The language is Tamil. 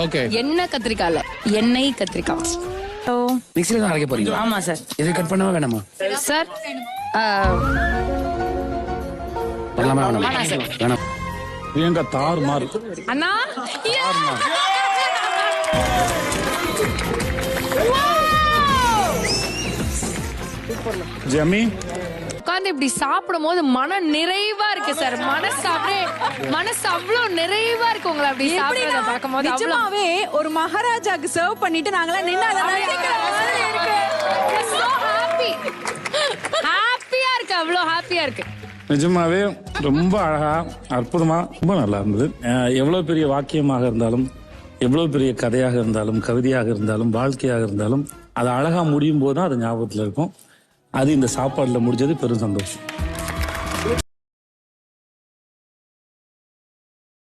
ஓகே. எண்ணெய் கத்திரிக்காய்ல எண்ணெய் கத்திரிக்காய். மிக்ஸில தான் அரைக்க போறீங்க? ஆமா சார். இது கட் பண்ணவா வேணாமா சார்? பண்ணலாமா வேணாமா? வேணாம். பிரியங்கா தார் மாறு. அண்ணா ஜெமி உட்கார்ந்து இப்படி சாப்பிடும் போது மன நிறைவா இருக்கு சார். மனசு அவ்வளவு நிறைவா இருக்கு உங்களை அப்படி சாப்பிடுறத பார்க்கும்போது. நிஜமாவே ஒரு மகாராஜாக்கு சர்வ் பண்ணிட்டு நாங்களாம் நின்னு அதை ரசிக்கிற மாதிரி இருக்கு. ஹாப்பியா இருக்கு, அவ்வளவு ஹாப்பியா இருக்கு. நிஜமாவே ரொம்ப அழகா அற்புதமா ரொம்ப நல்லா இருந்தது. எவ்வளவு பெரிய வாக்கியமாக இருந்தாலும், எவ்வளவு பெரிய கதையாக இருந்தாலும், கவிதையாக இருந்தாலும், வாழ்க்கையாக இருந்தாலும் அது அழகா முடியும் போது தான் அது ஞாபகத்துல இருக்கும். அது இந்த சாப்பாடுல முடிஞ்சது பெரும் சந்தோஷம்.